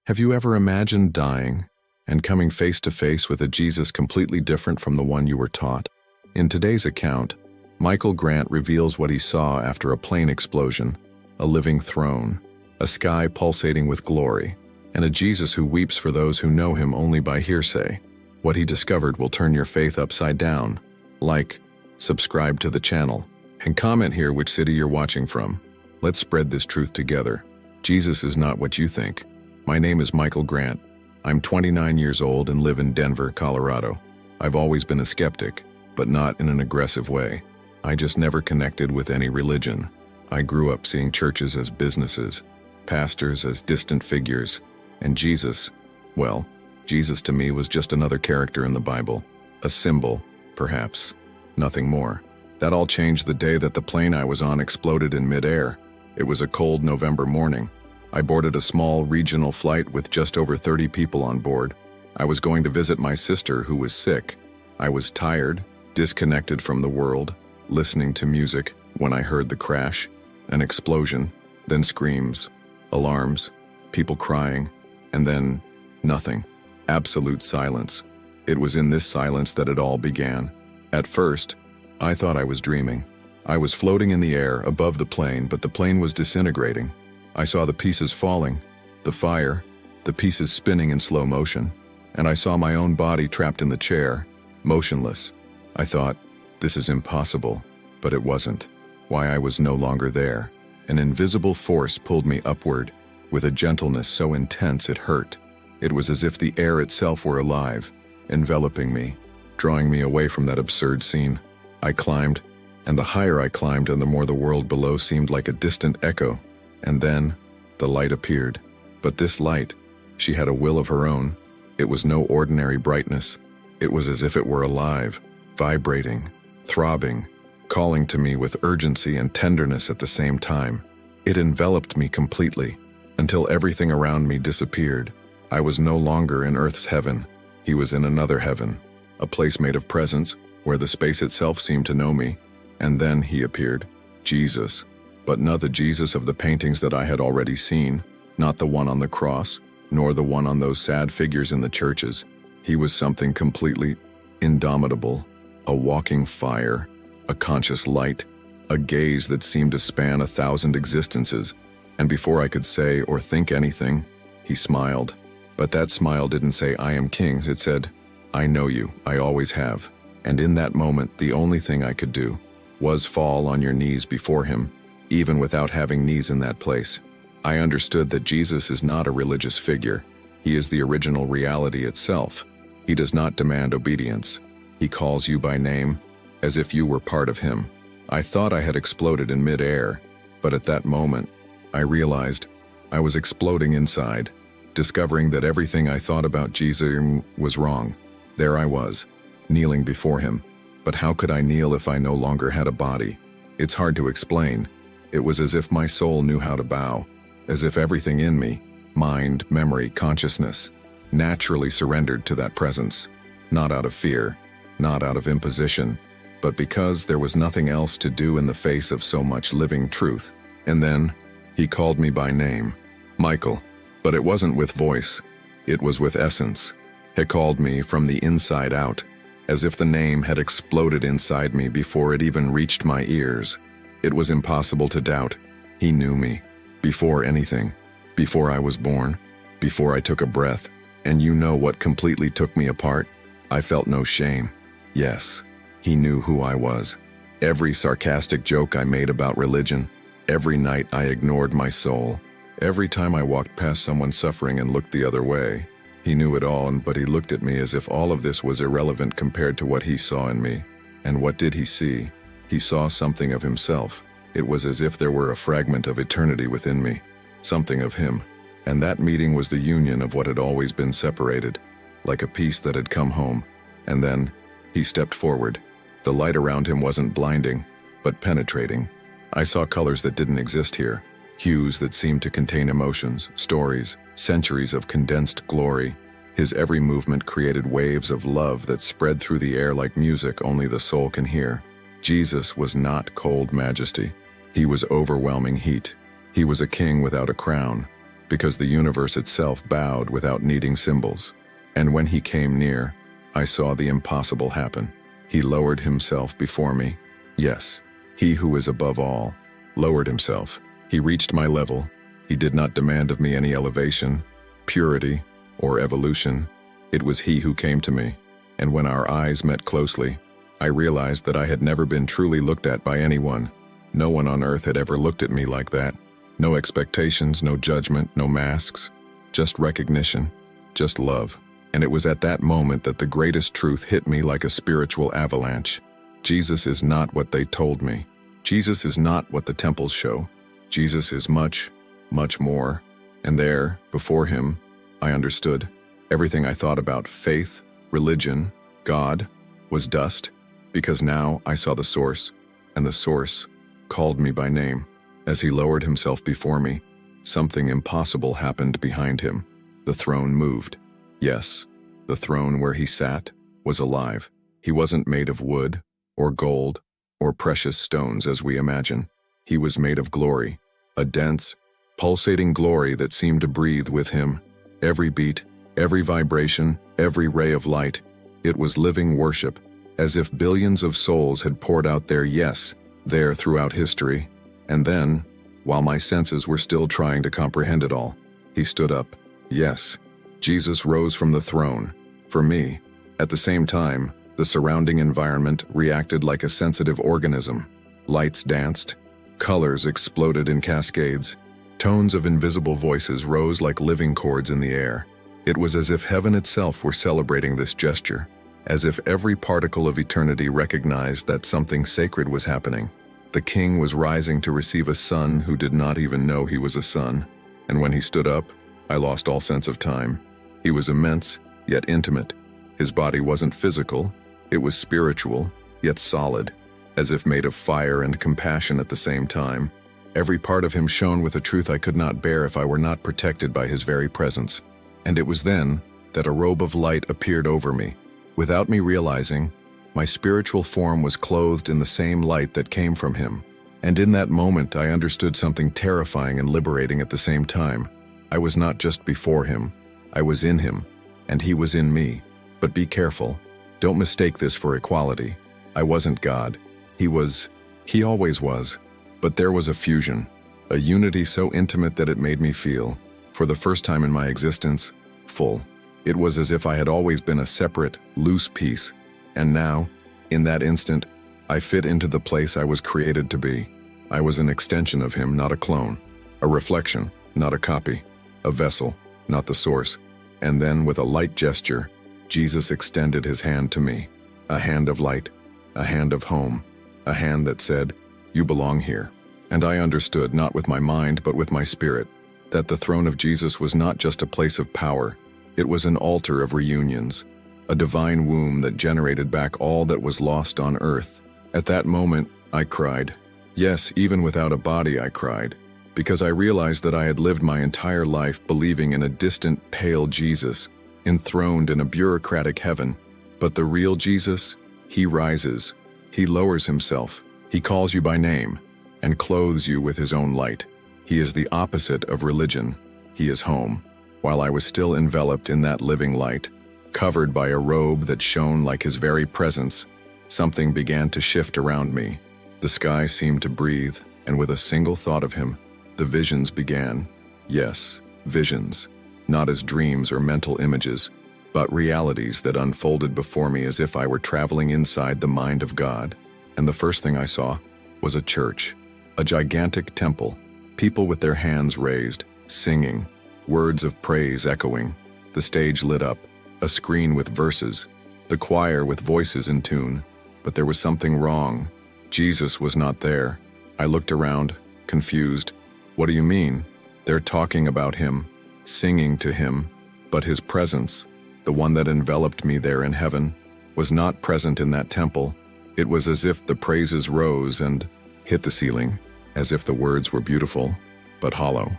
Have you ever imagined dying and coming face to face with a Jesus completely different from the one you were taught? In today's account, Michael Grant reveals what he saw after a plane explosion, a living throne, a sky pulsating with glory, and a Jesus who weeps for those who know him only by hearsay. What he discovered will turn your faith upside down. Like, subscribe to the channel, and comment here which city you're watching from. Let's spread this truth together. Jesus is not what you think. My name is Michael Grant. I'm 29 years old and live in Denver, Colorado. I've always been a skeptic, but not in an aggressive way. I just never connected with any religion. I grew up seeing churches as businesses, pastors as distant figures, and Jesus, well, Jesus to me was just another character in the Bible, a symbol, perhaps, nothing more. That all changed the day that the plane I was on exploded in midair. It was a cold November morning. I boarded a small regional flight with just over 30 people on board. I was going to visit my sister who was sick. I was tired, disconnected from the world, listening to music when I heard the crash, an explosion, then screams, alarms, people crying, and then nothing. Absolute silence. It was in this silence that it all began. At first, I thought I was dreaming. I was floating in the air above the plane, but the plane was disintegrating. I saw the pieces falling, the fire, the pieces spinning in slow motion, and I saw my own body trapped in the chair, motionless. I thought, this is impossible, but it wasn't. Why, I was no longer there. An invisible force pulled me upward, with a gentleness so intense it hurt. It was as if the air itself were alive, enveloping me, drawing me away from that absurd scene. I climbed, and the higher I climbed and the more the world below seemed like a distant echo. And then, the light appeared. But this light, she had a will of her own. It was no ordinary brightness. It was as if it were alive, vibrating, throbbing, calling to me with urgency and tenderness at the same time. It enveloped me completely, until everything around me disappeared. I was no longer in Earth's heaven. He was in another heaven, a place made of presence, where the space itself seemed to know me. And then he appeared, Jesus. But not the Jesus of the paintings that I had already seen, not the one on the cross, nor the one on those sad figures in the churches. He was something completely indomitable, a walking fire, a conscious light, a gaze that seemed to span 1,000 existences. And before I could say or think anything, he smiled. But that smile didn't say, I am king. It said, I know you, I always have. And in that moment, the only thing I could do was fall on your knees before him, even without having knees in that place. I understood that Jesus is not a religious figure. He is the original reality itself. He does not demand obedience. He calls you by name, as if you were part of him. I thought I had exploded in midair, but at that moment, I realized I was exploding inside, discovering that everything I thought about Jesus was wrong. There I was, kneeling before him. But how could I kneel if I no longer had a body? It's hard to explain. It was as if my soul knew how to bow, as if everything in me, mind, memory, consciousness, naturally surrendered to that presence, not out of fear, not out of imposition, but because there was nothing else to do in the face of so much living truth. And then, he called me by name, Michael. But it wasn't with voice, it was with essence. He called me from the inside out, as if the name had exploded inside me before it even reached my ears. It was impossible to doubt. He knew me, before anything, before I was born, before I took a breath. And you know what completely took me apart? I felt no shame. Yes, he knew who I was. Every sarcastic joke I made about religion, every night I ignored my soul, every time I walked past someone suffering and looked the other way. He knew it all, but he looked at me as if all of this was irrelevant compared to what he saw in me. And what did he see? He saw something of himself. It was as if there were a fragment of eternity within me, something of him. And that meeting was the union of what had always been separated, like a piece that had come home. And then, he stepped forward. The light around him wasn't blinding, but penetrating. I saw colors that didn't exist here, hues that seemed to contain emotions, stories, centuries of condensed glory. His every movement created waves of love that spread through the air like music only the soul can hear. Jesus was not cold majesty. He was overwhelming heat. He was a king without a crown, because the universe itself bowed without needing symbols. And when he came near, I saw the impossible happen. He lowered himself before me. Yes, he who is above all lowered himself. He reached my level. He did not demand of me any elevation, purity, or evolution. It was he who came to me. And when our eyes met closely, I realized that I had never been truly looked at by anyone. No one on earth had ever looked at me like that. No expectations, no judgment, no masks. Just recognition, just love. And it was at that moment that the greatest truth hit me like a spiritual avalanche. Jesus is not what they told me. Jesus is not what the temples show. Jesus is much, much more. And there, before him, I understood. Everything I thought about faith, religion, God, was dust, because now I saw the source, and the source called me by name. As he lowered himself before me, something impossible happened behind him. The throne moved. Yes, the throne where he sat was alive. He wasn't made of wood, or gold, or precious stones as we imagine. He was made of glory, a dense, pulsating glory that seemed to breathe with him. Every beat, every vibration, every ray of light, it was living worship, as if billions of souls had poured out their yes there throughout history. And then, while my senses were still trying to comprehend it all, he stood up. Yes, Jesus rose from the throne. For me, at the same time, the surrounding environment reacted like a sensitive organism. Lights danced, colors exploded in cascades, tones of invisible voices rose like living chords in the air. It was as if heaven itself were celebrating this gesture, as if every particle of eternity recognized that something sacred was happening. The king was rising to receive a son who did not even know he was a son. And when he stood up, I lost all sense of time. He was immense, yet intimate. His body wasn't physical, it was spiritual, yet solid, as if made of fire and compassion at the same time. Every part of him shone with a truth I could not bear if I were not protected by his very presence. And it was then that a robe of light appeared over me. Without me realizing, my spiritual form was clothed in the same light that came from him. And in that moment I understood something terrifying and liberating at the same time. I was not just before him, I was in him, and he was in me. But be careful, don't mistake this for equality. I wasn't God. He always was. But there was a fusion, a unity so intimate that it made me feel, for the first time in my existence, full. It was as if I had always been a separate, loose piece, and now, in that instant, I fit into the place I was created to be. I was an extension of him, not a clone, a reflection, not a copy, a vessel, not the source. And then, with a light gesture, Jesus extended his hand to me, a hand of light, a hand of home, a hand that said, "You belong here." And I understood, not with my mind but with my spirit, that the throne of Jesus was not just a place of power, it was an altar of reunions, a divine womb that generated back all that was lost on earth. At that moment, I cried. Yes, even without a body I cried, because I realized that I had lived my entire life believing in a distant, pale Jesus, enthroned in a bureaucratic heaven. But the real Jesus, he rises, he lowers himself, he calls you by name, and clothes you with his own light. He is the opposite of religion. He is home. While I was still enveloped in that living light, covered by a robe that shone like his very presence, something began to shift around me. The sky seemed to breathe, and with a single thought of him, the visions began. Yes, visions. Not as dreams or mental images, but realities that unfolded before me as if I were traveling inside the mind of God. And the first thing I saw was a church, a gigantic temple, people with their hands raised, singing, words of praise echoing, the stage lit up, a screen with verses, the choir with voices in tune. But there was something wrong. Jesus was not there. I looked around, confused. What do you mean? They're talking about him, singing to him, but his presence, the one that enveloped me there in heaven, was not present in that temple. It was as if the praises rose and hit the ceiling, as if the words were beautiful, but hollow,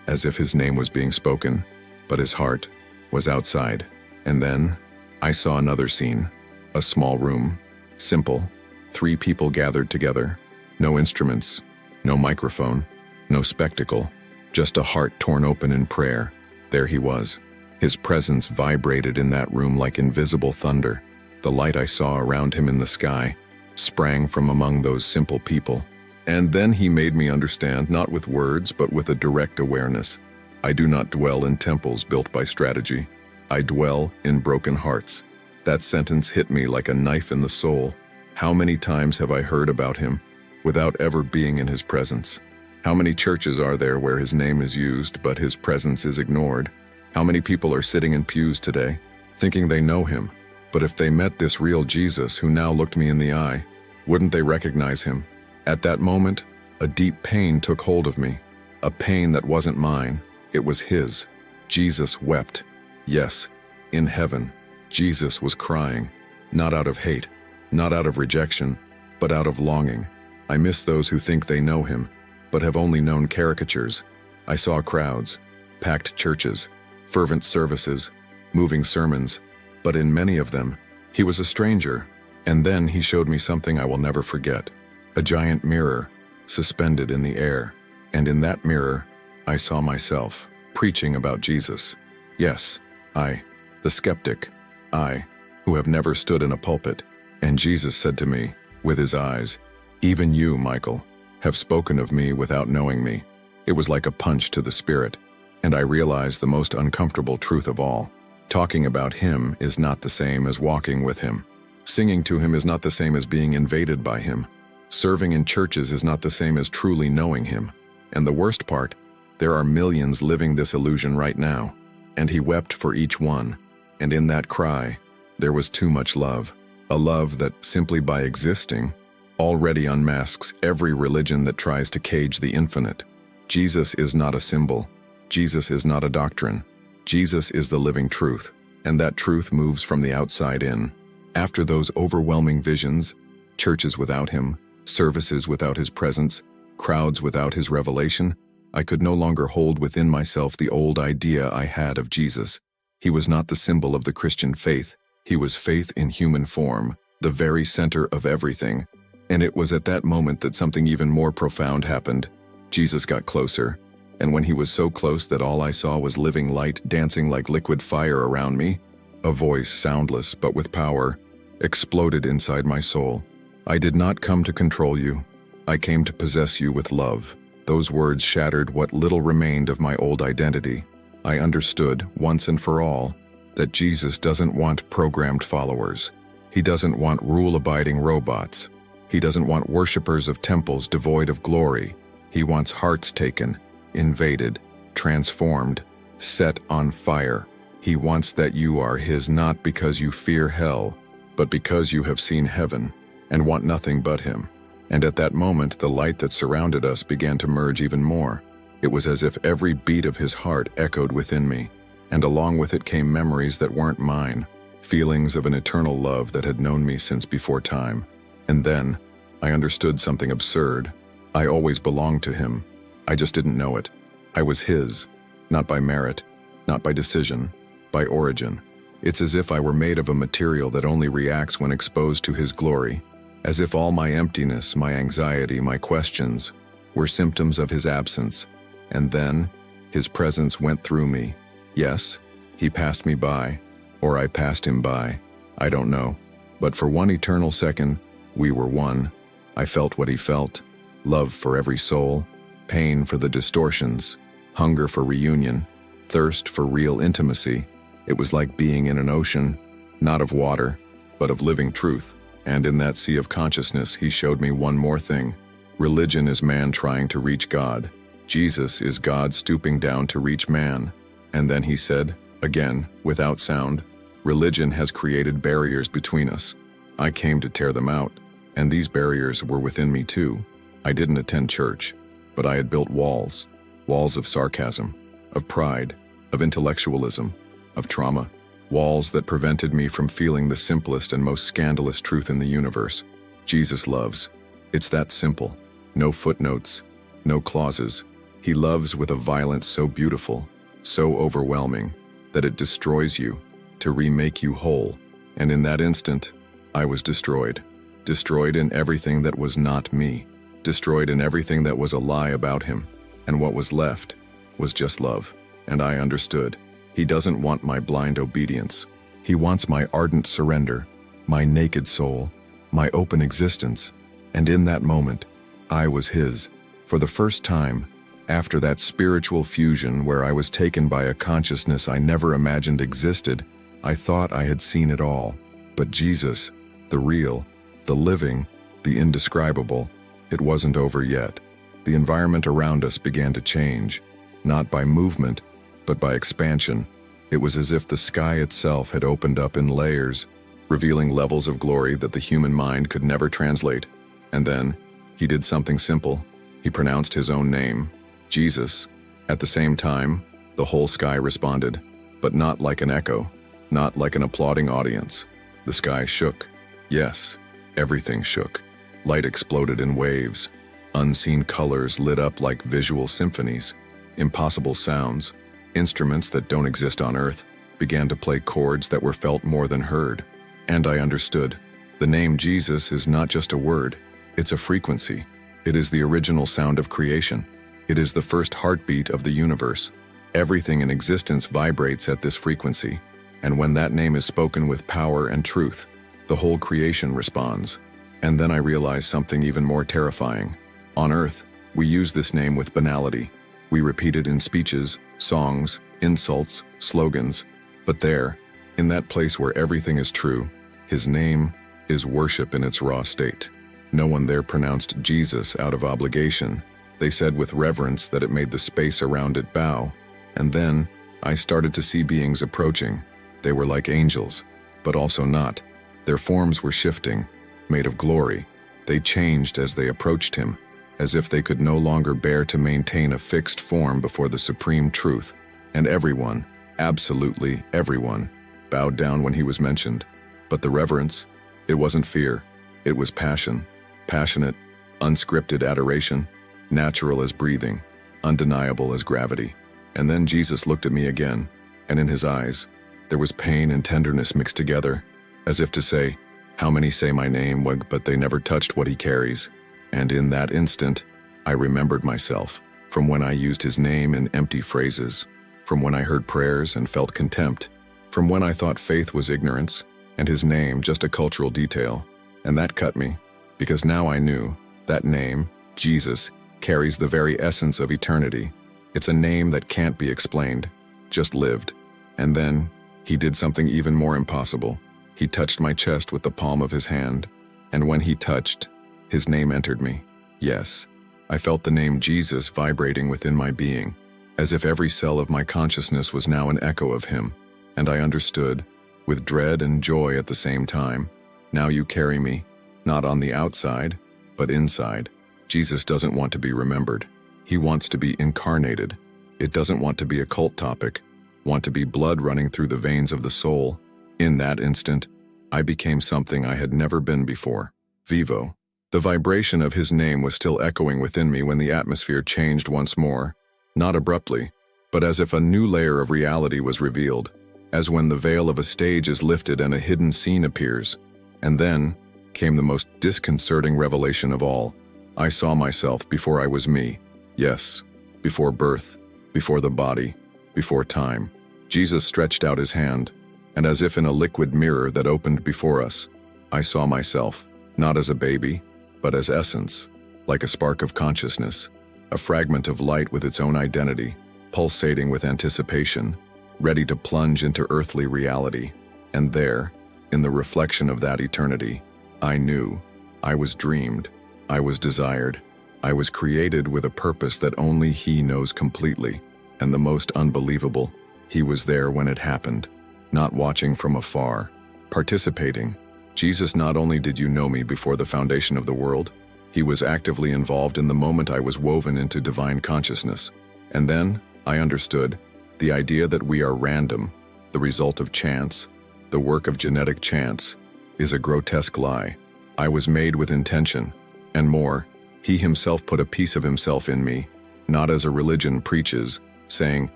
as if his name was being spoken, but his heart was outside. And then I saw another scene, a small room, simple, 3 people gathered together, no instruments, no microphone, no spectacle, just a heart torn open in prayer. There he was. His presence vibrated in that room like invisible thunder. The light I saw around him in the sky sprang from among those simple people. And then he made me understand, not with words, but with a direct awareness. I do not dwell in temples built by strategy. I dwell in broken hearts. That sentence hit me like a knife in the soul. How many times have I heard about him without ever being in his presence? How many churches are there where his name is used, but his presence is ignored? How many people are sitting in pews today, thinking they know him, but if they met this real Jesus who now looked me in the eye, wouldn't they recognize him? At that moment, a deep pain took hold of me, a pain that wasn't mine, it was his. Jesus wept. Yes, in heaven, Jesus was crying, not out of hate, not out of rejection, but out of longing. I miss those who think they know him, but have only known caricatures. I saw crowds, packed churches, fervent services, moving sermons, but in many of them, he was a stranger. And then he showed me something I will never forget. A giant mirror, suspended in the air. And in that mirror, I saw myself, preaching about Jesus. Yes, I, the skeptic, I, who have never stood in a pulpit. And Jesus said to me, with his eyes, "Even you, Michael, have spoken of me without knowing me." It was like a punch to the spirit, and I realized the most uncomfortable truth of all. Talking about him is not the same as walking with him. Singing to him is not the same as being invaded by him. Serving in churches is not the same as truly knowing him. And the worst part, there are millions living this illusion right now. And he wept for each one. And in that cry, there was too much love. A love that, simply by existing, already unmasks every religion that tries to cage the infinite. Jesus is not a symbol. Jesus is not a doctrine. Jesus is the living truth. And that truth moves from the outside in. After those overwhelming visions, churches without him, services without his presence, crowds without his revelation, I could no longer hold within myself the old idea I had of Jesus. He was not the symbol of the Christian faith. He was faith in human form, the very center of everything. And it was at that moment that something even more profound happened. Jesus got closer, and when he was so close that all I saw was living light dancing like liquid fire around me, a voice, soundless but with power, exploded inside my soul. "I did not come to control you. I came to possess you with love." Those words shattered what little remained of my old identity. I understood, once and for all, that Jesus doesn't want programmed followers. He doesn't want rule-abiding robots. He doesn't want worshippers of temples devoid of glory. He wants hearts taken, invaded, transformed, set on fire. He wants that you are his not because you fear hell, but because you have seen heaven and want nothing but him. And at that moment, the light that surrounded us began to merge even more. It was as if every beat of his heart echoed within me, and along with it came memories that weren't mine, feelings of an eternal love that had known me since before time. And then, I understood something absurd. I always belonged to him. I just didn't know it. I was his, not by merit, not by decision, by origin. It's as if I were made of a material that only reacts when exposed to his glory, as if all my emptiness, my anxiety, my questions were symptoms of his absence. And then, his presence went through me. Yes, he passed me by, or I passed him by. I don't know. But for one eternal second, we were one. I felt what he felt. Love for every soul, pain for the distortions, hunger for reunion, thirst for real intimacy. It was like being in an ocean, not of water, but of living truth. And in that sea of consciousness, he showed me one more thing. Religion is man trying to reach God. Jesus is God stooping down to reach man. And then he said, again, without sound, religion has created barriers between us. I came to tear them out, and these barriers were within me too. I didn't attend church, but I had built walls. Walls of sarcasm, of pride, of intellectualism, of trauma. Walls that prevented me from feeling the simplest and most scandalous truth in the universe. Jesus loves. It's that simple. No footnotes, no clauses. He loves with a violence so beautiful, so overwhelming, that it destroys you to remake you whole. And in that instant, I was destroyed. Destroyed in everything that was not me. Destroyed in everything that was a lie about him. And what was left was just love. And I understood. He doesn't want my blind obedience. He wants my ardent surrender, my naked soul, my open existence. And in that moment, I was his. For the first time, after that spiritual fusion where I was taken by a consciousness I never imagined existed, I thought I had seen it all. But Jesus, the real, the living, the indescribable, it wasn't over yet. The environment around us began to change, not by movement, but by expansion. It was as if the sky itself had opened up in layers, revealing levels of glory that the human mind could never translate. And then, he did something simple. He pronounced his own name, Jesus. At the same time, the whole sky responded, but not like an echo, not like an applauding audience. The sky shook. Yes, everything shook. Light exploded in waves. Unseen colors lit up like visual symphonies. Impossible sounds, instruments that don't exist on Earth, began to play chords that were felt more than heard. And I understood. The name Jesus is not just a word, it's a frequency. It is the original sound of creation. It is the first heartbeat of the universe. Everything in existence vibrates at this frequency, and when that name is spoken with power and truth, the whole creation responds. And then I realized something even more terrifying. On Earth, we use this name with banality. We repeat it in speeches, songs, insults, slogans. But there, in that place where everything is true, his name is worship in its raw state. No one there pronounced Jesus out of obligation. They said with reverence that it made the space around it bow. And then, I started to see beings approaching. They were like angels, but also not. Their forms were shifting, made of glory. They changed as they approached him, as if they could no longer bear to maintain a fixed form before the supreme truth. And everyone, absolutely everyone, bowed down when he was mentioned. But the reverence, it wasn't fear, it was passion. Passionate, unscripted adoration, natural as breathing, undeniable as gravity. And then Jesus looked at me again, and in his eyes, there was pain and tenderness mixed together, as if to say, how many say my name, but they never touched what he carries. And in that instant, I remembered myself, from when I used his name in empty phrases, from when I heard prayers and felt contempt, from when I thought faith was ignorance, and his name just a cultural detail. And that cut me, because now I knew that name, Jesus, carries the very essence of eternity. It's a name that can't be explained, just lived. And then, he did something even more impossible. He touched my chest with the palm of his hand, and when he touched, his name entered me. Yes, I felt the name Jesus vibrating within my being, as if every cell of my consciousness was now an echo of him. And I understood, with dread and joy at the same time, now you carry me, not on the outside, but inside. Jesus doesn't want to be remembered. He wants to be incarnated. It doesn't want to be a cult topic, want to be blood running through the veins of the soul. In that instant, I became something I had never been before. Vivo. The vibration of his name was still echoing within me when the atmosphere changed once more, not abruptly, but as if a new layer of reality was revealed, as when the veil of a stage is lifted and a hidden scene appears. And then came the most disconcerting revelation of all. I saw myself before I was me. Yes, before birth, before the body, before time. Jesus stretched out his hand, and as if in a liquid mirror that opened before us, I saw myself, not as a baby, but as essence, like a spark of consciousness, a fragment of light with its own identity, pulsating with anticipation, ready to plunge into earthly reality. And there, in the reflection of that eternity, I knew, I was dreamed, I was desired, I was created with a purpose that only he knows completely. And the most unbelievable, he was there when it happened, not watching from afar, participating. Jesus, not only did you know me before the foundation of the world, he was actively involved in the moment I was woven into divine consciousness. And then, I understood, the idea that we are random, the result of chance, the work of genetic chance, is a grotesque lie. I was made with intention, and more, he himself put a piece of himself in me, not as a religion preaches, saying,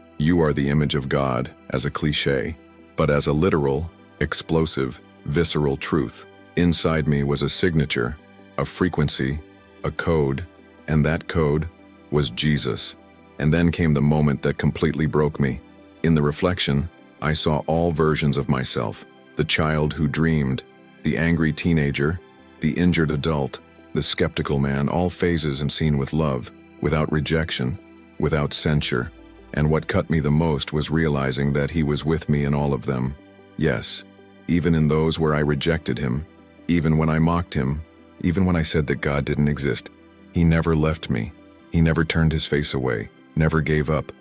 you are the image of God, as a cliché, but as a literal, explosive, visceral truth. Inside me was a signature, a frequency, a code, and that code was Jesus. And then came the moment that completely broke me. In the reflection, I saw all versions of myself: the child who dreamed, the angry teenager, the injured adult, the skeptical man, all phases and seen with love, without rejection, without censure. And what cut me the most was realizing that he was with me in all of them. Yes, even in those where I rejected him, even when I mocked him, even when I said that God didn't exist. He never left me. He never turned his face away, never gave up.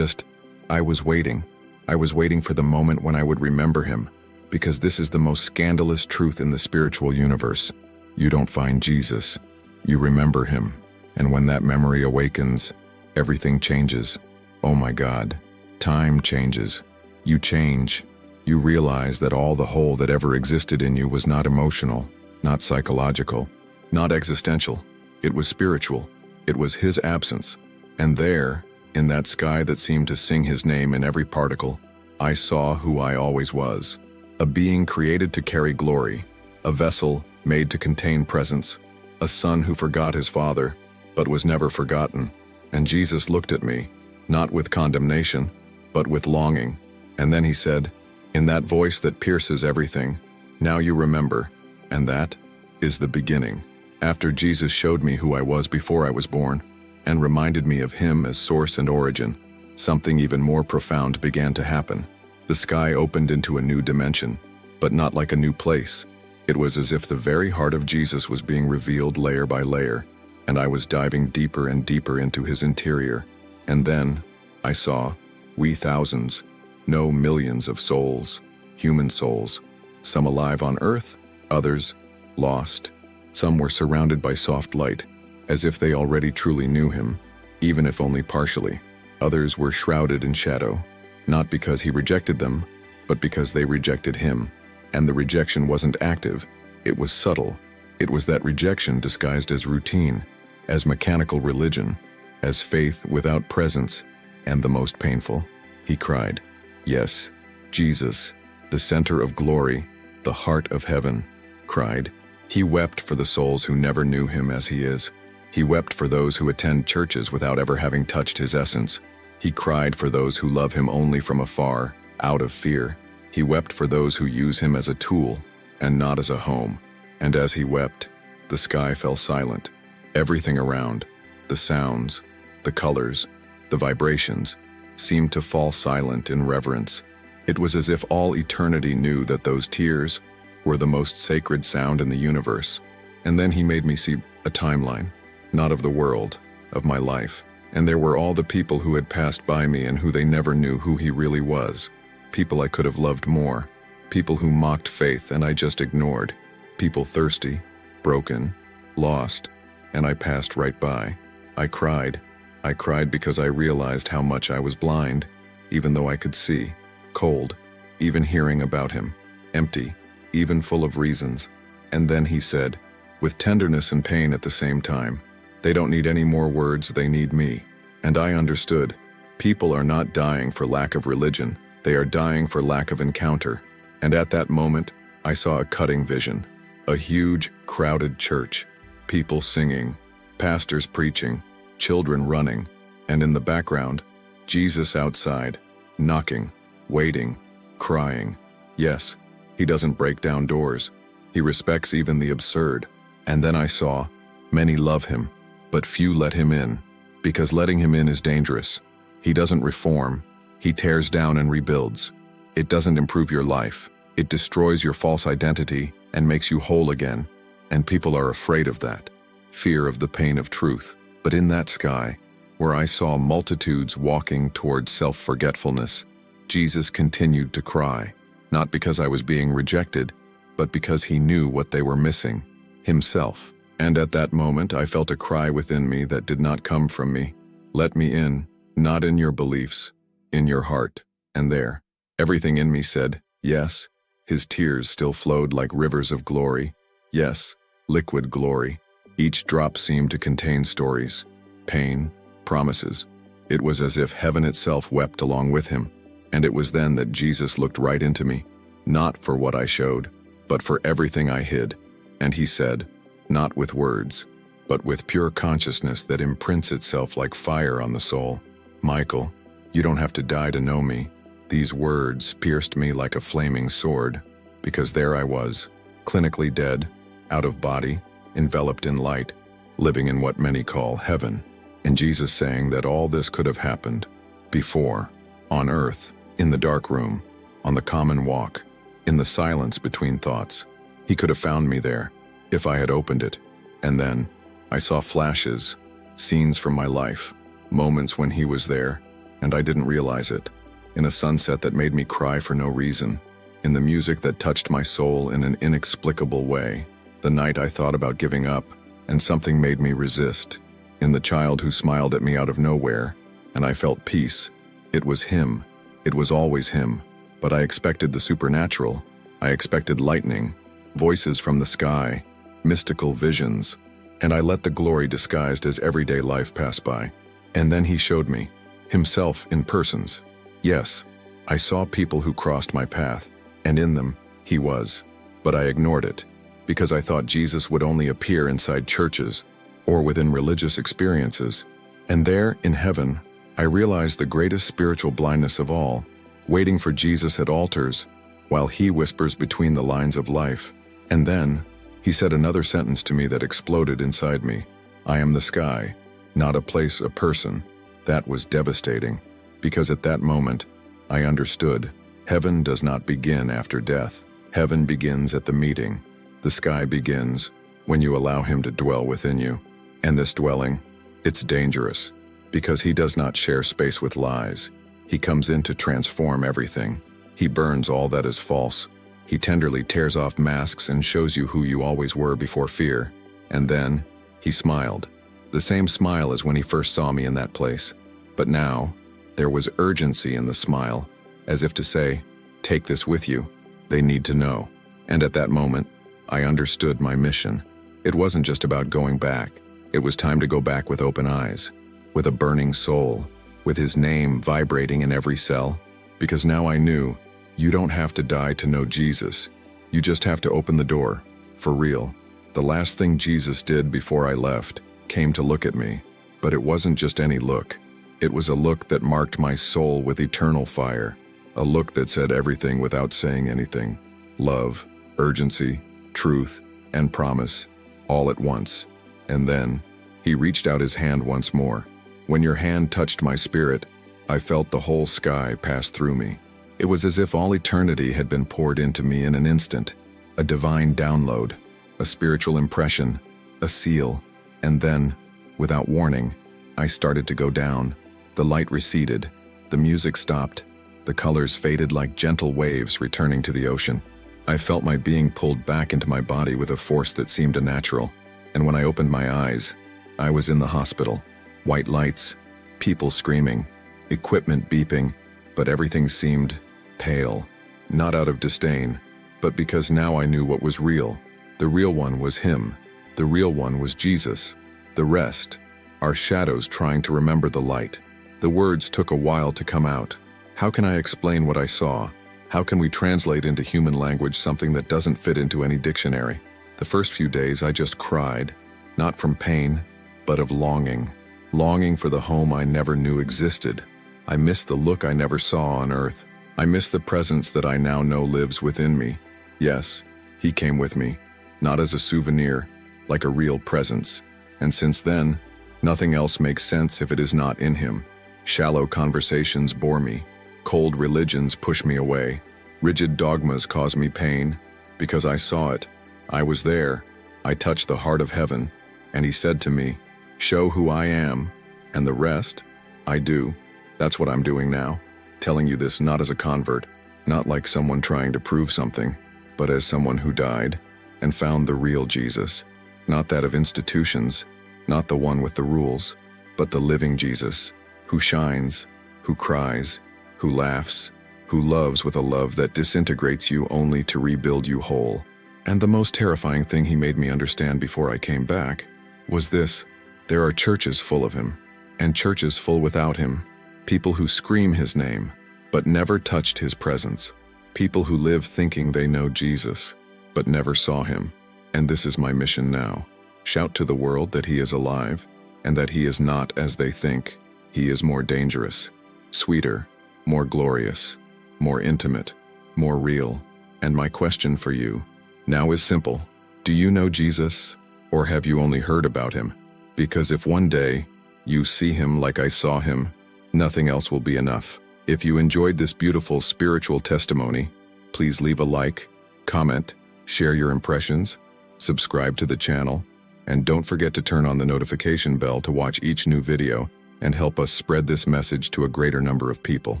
I was waiting. I was waiting for the moment when I would remember him, because this is the most scandalous truth in the spiritual universe. You don't find Jesus, you remember him. And when that memory awakens, everything changes. Oh my God, time changes. You change. You realize that all the hole that ever existed in you was not emotional, not psychological, not existential. It was spiritual. It was his absence. And there, in that sky that seemed to sing his name in every particle, I saw who I always was. A being created to carry glory, a vessel made to contain presence, a son who forgot his father, but was never forgotten. And Jesus looked at me, not with condemnation, but with longing. And then he said, in that voice that pierces everything, "Now you remember." And that is the beginning. After Jesus showed me who I was before I was born, and reminded me of him as source and origin, something even more profound began to happen. The sky opened into a new dimension, but not like a new place. It was as if the very heart of Jesus was being revealed layer by layer, and I was diving deeper and deeper into his interior. And then I saw, we thousands, no millions of souls, human souls, some alive on earth, others lost. Some were surrounded by soft light, as if they already truly knew him, even if only partially. Others were shrouded in shadow, not because he rejected them, but because they rejected him. And the rejection wasn't active, it was subtle. It was that rejection disguised as routine, as mechanical religion, as faith without presence. And the most painful, he cried, yes, Jesus, the center of glory, the heart of heaven, cried. He wept for the souls who never knew him as he is. He wept for those who attend churches without ever having touched his essence. He cried for those who love him only from afar, out of fear. He wept for those who use him as a tool and not as a home. And as he wept, the sky fell silent. Everything around, the sounds, the colors, the vibrations, seemed to fall silent in reverence. It was as if all eternity knew that those tears were the most sacred sound in the universe. And then he made me see a timeline, not of the world, of my life. And there were all the people who had passed by me and who they never knew who he really was. People I could have loved more. People who mocked faith and I just ignored. People thirsty, broken, lost, and I passed right by. I cried. I cried because I realized how much I was blind, even though I could see. Cold, even hearing about him. Empty, even full of reasons. And then he said, with tenderness and pain at the same time, they don't need any more words, they need me. And I understood. People are not dying for lack of religion, they are dying for lack of encounter. And at that moment, I saw a cutting vision. A huge, crowded church. People singing, pastors preaching, children running, and in the background, Jesus outside, knocking, waiting, crying. Yes, he doesn't break down doors. He respects even the absurd. And then I saw, many love him, but few let him in, because letting him in is dangerous. He doesn't reform. He tears down and rebuilds. It doesn't improve your life. It destroys your false identity and makes you whole again. And people are afraid of that. Fear of the pain of truth. But in that sky, where I saw multitudes walking towards self-forgetfulness, Jesus continued to cry, not because I was being rejected, but because he knew what they were missing, himself. And at that moment, I felt a cry within me that did not come from me. Let me in, not in your beliefs, in your heart. And there, everything in me said, yes. His tears still flowed like rivers of glory. Yes, liquid glory. Each drop seemed to contain stories, pain, promises. It was as if heaven itself wept along with him. And it was then that Jesus looked right into me, not for what I showed, but for everything I hid. And he said, not with words, but with pure consciousness that imprints itself like fire on the soul, Michael, you don't have to die to know me. These words pierced me like a flaming sword, because there I was, clinically dead, out of body, enveloped in light, living in what many call heaven, and Jesus saying that all this could have happened before, on earth, in the dark room, on the common walk, in the silence between thoughts. He could have found me there, if I had opened it. And then, I saw flashes, scenes from my life, moments when he was there, and I didn't realize it, in a sunset that made me cry for no reason, in the music that touched my soul in an inexplicable way, the night I thought about giving up, and something made me resist, in the child who smiled at me out of nowhere, and I felt peace. It was him. It was always him. But I expected the supernatural. I expected lightning, voices from the sky, mystical visions, and I let the glory disguised as everyday life pass by. And then he showed me, himself in persons. Yes, I saw people who crossed my path, and in them, he was. But I ignored it, because I thought Jesus would only appear inside churches, or within religious experiences. And there, in heaven, I realized the greatest spiritual blindness of all, waiting for Jesus at altars, while he whispers between the lines of life. And then, he said another sentence to me that exploded inside me. I am the sky, not a place, a person. That was devastating, because at that moment, I understood. Heaven does not begin after death. Heaven begins at the meeting. The sky begins when you allow him to dwell within you. And this dwelling, it's dangerous, because he does not share space with lies. He comes in to transform everything. He burns all that is false. He tenderly tears off masks and shows you who you always were before fear. And then, he smiled. The same smile as when he first saw me in that place. But now, there was urgency in the smile, as if to say, take this with you. They need to know. And at that moment, I understood my mission. It wasn't just about going back. It was time to go back with open eyes, with a burning soul, with his name vibrating in every cell. Because now I knew, you don't have to die to know Jesus. You just have to open the door, for real. The last thing Jesus did before I left came to look at me. But it wasn't just any look. It was a look that marked my soul with eternal fire. A look that said everything without saying anything. Love, urgency, truth, and promise, all at once. And then, he reached out his hand once more. When your hand touched my spirit, I felt the whole sky pass through me. It was as if all eternity had been poured into me in an instant. A divine download, a spiritual impression, a seal. And then, without warning, I started to go down. The light receded. The music stopped. The colors faded like gentle waves returning to the ocean. I felt my being pulled back into my body with a force that seemed unnatural. And when I opened my eyes, I was in the hospital. White lights, people screaming, equipment beeping, but everything seemed pale. Not out of disdain, but because now I knew what was real. The real one was him. The real one was Jesus. The rest are shadows trying to remember the light. The words took a while to come out. How can I explain what I saw? How can we translate into human language something that doesn't fit into any dictionary? The first few days I just cried, not from pain, but of longing. Longing for the home I never knew existed. I missed the look I never saw on earth. I missed the presence that I now know lives within me. Yes, he came with me, not as a souvenir, like a real presence. And since then, nothing else makes sense if it is not in him. Shallow conversations bore me. Cold religions push me away. Rigid dogmas cause me pain. Because I saw it. I was there. I touched the heart of heaven. And he said to me, show who I am. And the rest, I do. That's what I'm doing now. Telling you this not as a convert, not like someone trying to prove something, but as someone who died and found the real Jesus. Not that of institutions, not the one with the rules, but the living Jesus, who shines, who cries, who laughs, who loves with a love that disintegrates you only to rebuild you whole. And the most terrifying thing he made me understand before I came back was this: there are churches full of him, and churches full without him. People who scream his name, but never touched his presence. People who live thinking they know Jesus, but never saw him. And this is my mission now. Shout to the world that he is alive, and that he is not as they think. He is more dangerous, sweeter, more glorious, more intimate, more real. And my question for you now is simple. Do you know Jesus, or have you only heard about him? Because if one day you see him like I saw him, nothing else will be enough. If you enjoyed this beautiful spiritual testimony, please leave a like, comment, share your impressions, subscribe to the channel, and don't forget to turn on the notification bell to watch each new video and help us spread this message to a greater number of people.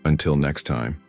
Until next time.